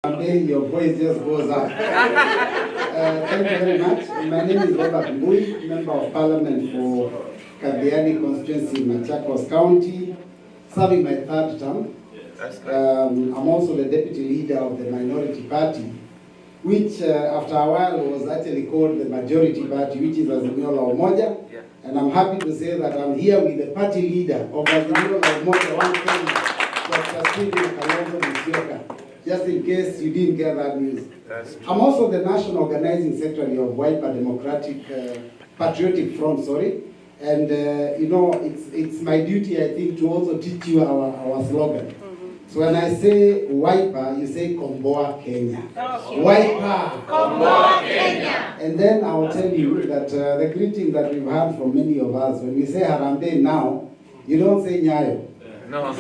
Someday your voice just goes up. Thank you very much. My name is Robert Mbui, Member of Parliament for Kabiani constituency in Machakos County, serving my third term. I'm also the Deputy Leader of the Minority Party, which after a while was actually called the Majority Party, which is Azimio la Umoja. And I'm happy to say that I'm here with the party leader of Azimio la Umoja, one Kenya, Dr. Kalonzo Musyoka. Just in case you didn't get that news. I'm also the National Organizing Secretary of Wiper Democratic Patriotic Front, And you know, it's my duty, I think, to also teach you our slogan. So when I say Wiper, you say Komboa Kenya. Wiper. Komboa Kenya. And then I will tell you that the greeting that we've had from many of us, when we say Harambee now, you don't say Nyayo. No.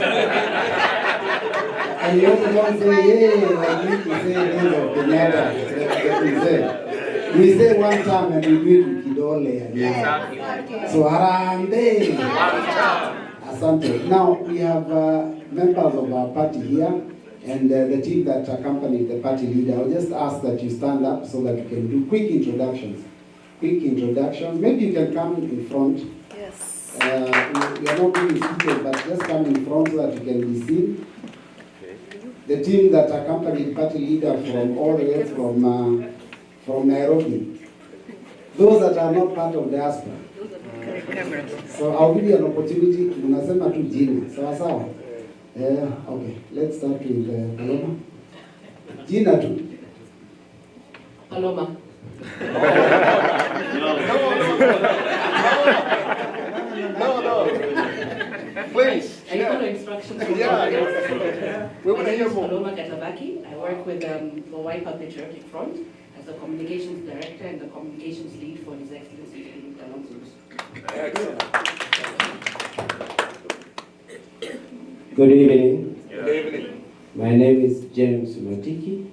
And you also don't say, hey, like we to say things of Kenyatta. We say one time and we do it with Kidole. Exactly. So Harambee. Asante. Now we have members of our party here and the team that accompanied the party leader. I'll just ask that you stand up so that you can do quick introductions. Maybe you can come in front. Yes. We are not being seated, but just come in front so that you can be seen. The team that accompanied party leader from all the way from Nairobi. Those that are not part of diaspora. So I'll give you an opportunity. Unasema tu jina. Sawa sawa? Okay. Let's start with Paloma. Jina tu. Paloma. No. Please. I follow instructions from We want to hear more. Paloma Katabaki. I work with the Wiper Patriotic Front as the Communications Director and the Communications Lead for His Excellency Kalonzo Musyoka. Excellent. Good evening. Good evening. My name is James Matiki,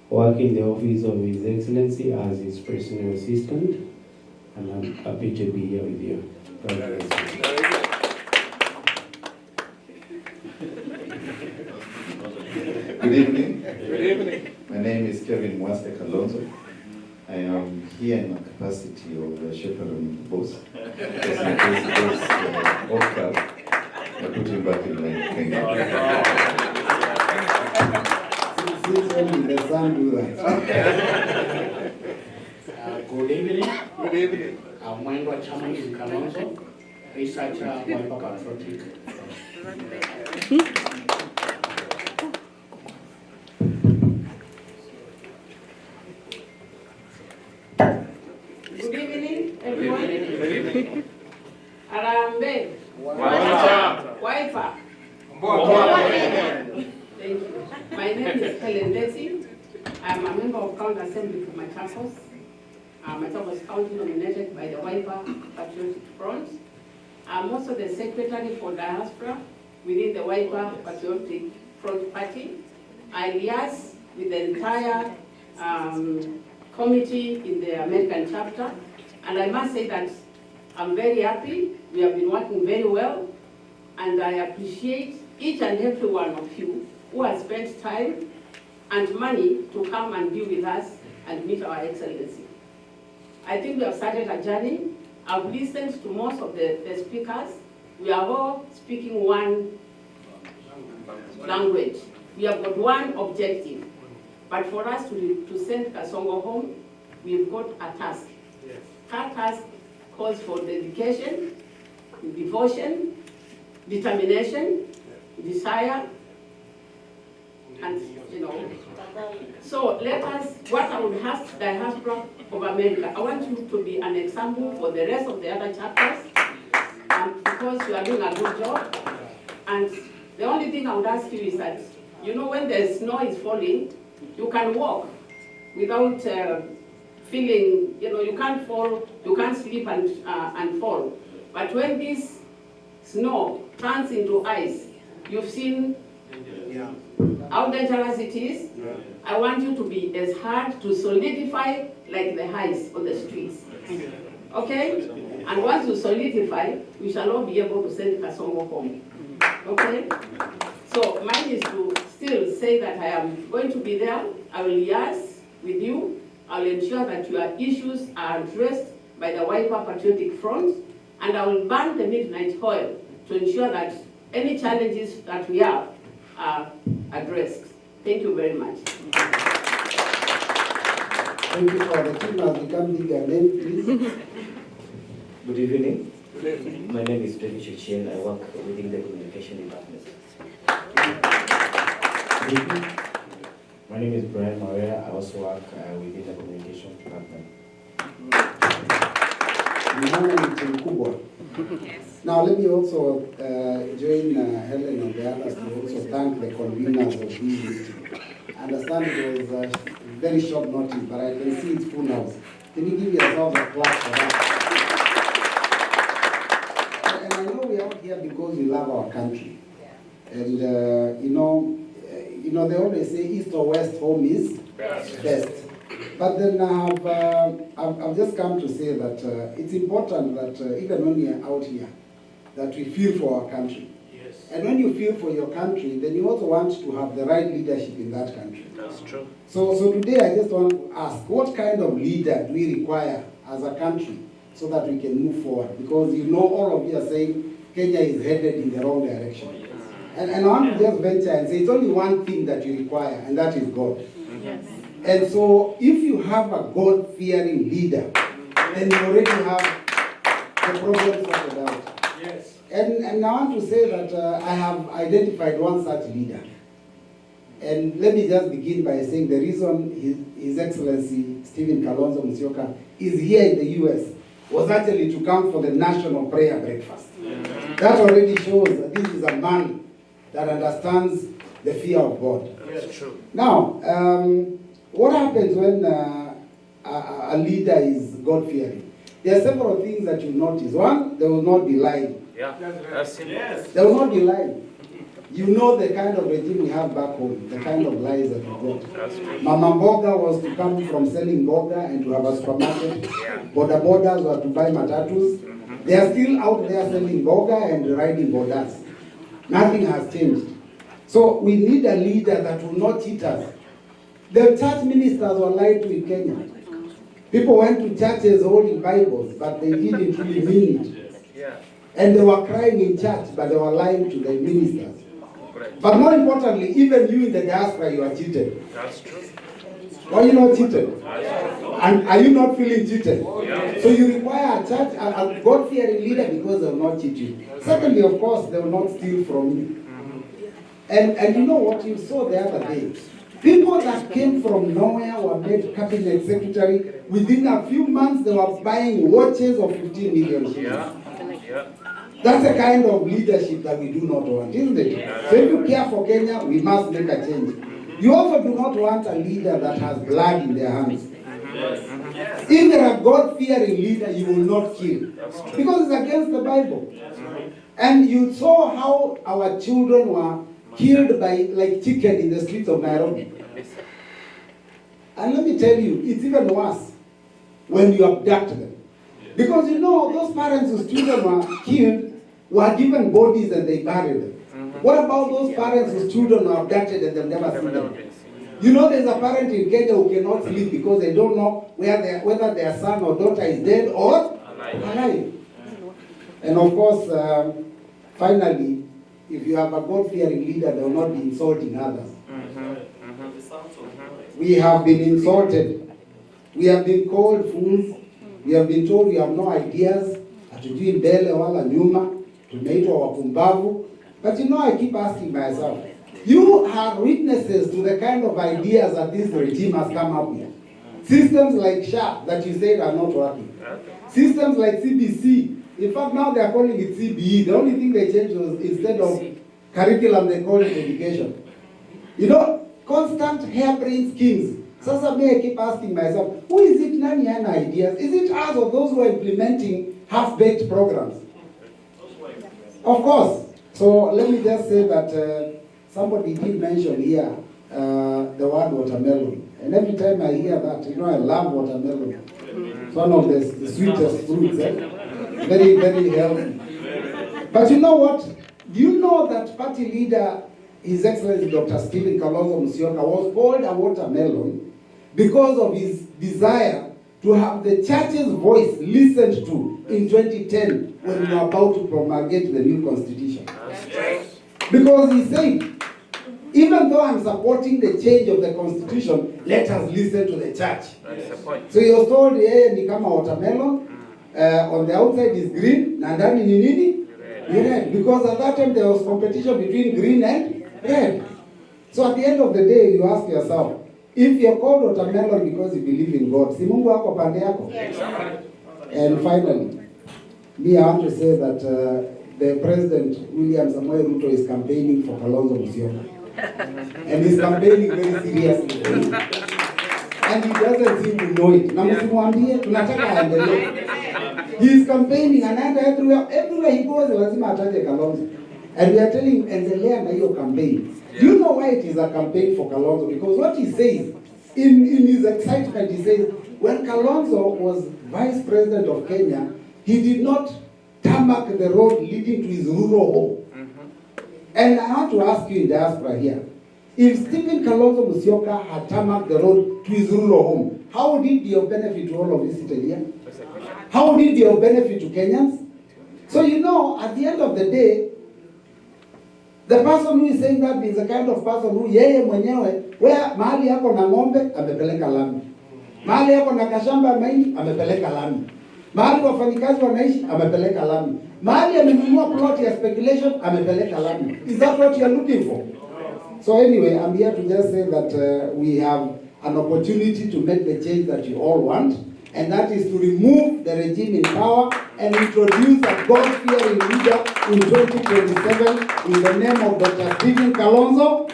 working in the office of His Excellency as his personal assistant, and I'm happy to be here with you. God bless you. Very good. Good evening. Good evening. My name is Kevin Mwase Kalonzo. I am here in my capacity of the chaperone boss. Because my boss, Oscar, I put him back in my Kenya. Since only the son do that. Good evening. Good evening. I'm Mwendwa Chairman in Kalonzo, researcher Wiper Patriotic. Good evening, everyone. Good evening. Harambee. Wiper. Thank you. My name is Helen Desi. I'm a member of County Assembly for Machakos. Machakos County nominated by the Wiper Patriotic Front. I'm also the Secretary for Diaspora within the Wiper Patriotic Front Party. I liaise with the entire committee in the American chapter. And I must say that I'm very happy. We have been working very well. And I appreciate each and every one of you who has spent time and money to come and be with us and meet our Excellency. I think we have started a journey. I've listened to most of the speakers. We are all speaking one language. We have got one objective. But for us to send Kasongo home, we've got a task. That task calls for dedication, devotion, determination, desire, and So let us, what I would ask diaspora of America, I want you to be an example for the rest of the other chapters, because you are doing a good job. And the only thing I would ask you is that, when the snow is falling, you can walk without feeling, you can't fall, you can't slip and fall. But when this snow turns into ice, you've seen how dangerous it is. I want you to be as hard to solidify like the ice on the streets. Okay? And once you solidify, we shall all be able to send Kasongo home. Okay? So mine is to still say that I am going to be there. I will liaise with you. I will ensure that your issues are addressed by the Wiper Patriotic Front, and I will ban the midnight oil to ensure that any challenges that we have are addressed. Thank you very much. Thank you for the team has become bigger. Name, please. Good evening. My name is David Chichien. I work within the communication department. Good evening. My name is Brian Maria. I also work within the communication department. Now let me also join Helen and the others to also thank the conveners of this meeting. I understand it was very short notice, but I can see it's full house. Can you give yourselves a clap for that? And I know we are out here because we love our country. And you know, they always say east or west, home is best. But then I've just come to say that it's important that even when we are out here, that we feel for our country. Yes. And when you feel for your country, then you also want to have the right leadership in that country. That's true. So today I just want to ask, what kind of leader do we require as a country so that we can move forward? Because you know all of you are saying Kenya is headed in the wrong direction. And I want to just venture and say it's only one thing that you require, and that is God. Yes. And so if you have a God-fearing leader, then you already have the problem sorted out. Yes. And I want to say that I have identified one such leader. And let me just begin by saying the reason His Excellency Stephen Kalonzo Musyoka is here in the US was actually to come for the national prayer breakfast. That already shows that this is a man that understands the fear of God. That's true. Now, what happens when a leader is God-fearing? There are several things that you notice. One, there will not be lying. Yeah, that's simple. Yes. There will not be lying. You know the kind of regime we have back home, the kind of lies that we got. Mama Mboga was to come from selling Mboga and to have a supermarket. Border borders were to buy matatus. They are still out there selling Mboga and riding borders. Nothing has changed. So we need a leader that will not cheat us. The church ministers were lied to in Kenya. People went to churches holding Bibles, but they didn't really mean it. And they were crying in church, but they were lying to the ministers. But more importantly, even you in the diaspora, you are cheated. That's true. Why are you not cheated? And are you not feeling cheated? So you require a church, a God-fearing leader, because they will not cheat you. Secondly, of course, they will not steal from you. And you know what you saw the other day? People that came from nowhere were made cabinet secretary. Within a few months, they were buying watches of 15 million shillings. That's the kind of leadership that we do not want, isn't it? So if you care for Kenya, we must make a change. You also do not want a leader that has blood in their hands. If you're a God-fearing leader, you will not kill. Because it's against the Bible. And you saw how our children were killed by like chicken in the streets of Nairobi. And let me tell you, it's even worse when you abduct them. Because you know, those parents whose children were killed were given bodies and they buried them. What about those parents whose children were abducted and they've never seen them? You know, there's a parent in Kenya who cannot sleep because they don't know whether their son or daughter is dead or alive. And of course, finally, if you have a God-fearing leader, they will not be insulting others. We have been insulted. We have been called fools. We have been told we have no ideas. Hatujui mbele wala nyuma. Tumeitwa wapumbavu. But you know, I keep asking myself, you are witnesses to the kind of ideas that this regime has come up with. Systems like SHA that you said are not working. Systems like CBC. In fact, now they are calling it CBE. The only thing they changed was instead of curriculum, they call it education. You know, constant harebrained schemes. Sasa me, I keep asking myself, who is it nani hana ideas? Is it us or those who are implementing half-baked programs? Of course. So let me just say that somebody did mention here the word watermelon. And every time I hear that, you know, I love watermelon. It's one of the sweetest fruits. Very, very healthy. But you know what? Do you know that party leader His Excellency Dr. Stephen Kalonzo Musyoka was called a watermelon because of his desire to have the church's voice listened to in 2010 when we were about to promulgate the new constitution. Because he said, even though I'm supporting the change of the constitution, let us listen to the church. So he was told, ni kama watermelon, on the outside is green, na ndani ni nini? Red. Because at that time there was competition between green and red. So at the end of the day, you ask yourself, if you're called watermelon because you believe in God, si Mungu wako pande yako? And finally, me, I want to say that the President, William Samoei Ruto, is campaigning for Kalonzo Musyoka. And he's campaigning very seriously. And he doesn't seem to know it. Na msimuambie, tunataka aendelee. He is campaigning and everywhere he goes, lazima ataje Kalonzo. And we are telling him, endelea na hiyo campaign. Do you know why it is a campaign for Kalonzo? Because what he says, in his excitement, he says, when Kalonzo was Vice President of Kenya, he did not tarmac the road leading to his rural home. And I want to ask you in diaspora here, if Stephen Kalonzo Musyoka had tarmacked the road to his rural home, how would it be of benefit to all of us seated here? How would it be of benefit to Kenyans? So you know, at the end of the day, the person who is saying that is the kind of person who yeye mwenyewe, where mahali yako na ng'ombe, amepeleka lami. Mahali yako na kashamba mahindi, amepeleka lami. Mahali wafanyikazi wanaishi, amepeleka lami. Mahali amenunua plot ya speculation, amepeleka lami. Is that what you are looking for? So anyway, I'm here to just say that we have an opportunity to make the change that you all want, and that is to remove the regime in power and introduce a God-fearing leader in 2027 in the name of Dr. Stephen Kalonzo.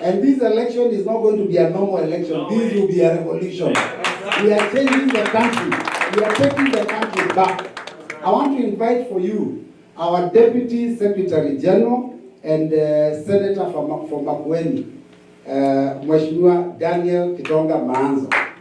And this election is not going to be a normal election. This will be a revolution. We are changing the country. We are taking the country back. I want to invite for you our Deputy Secretary General and Senator from Makueni, Mheshimiwa Daniel Kitonga Maanzo.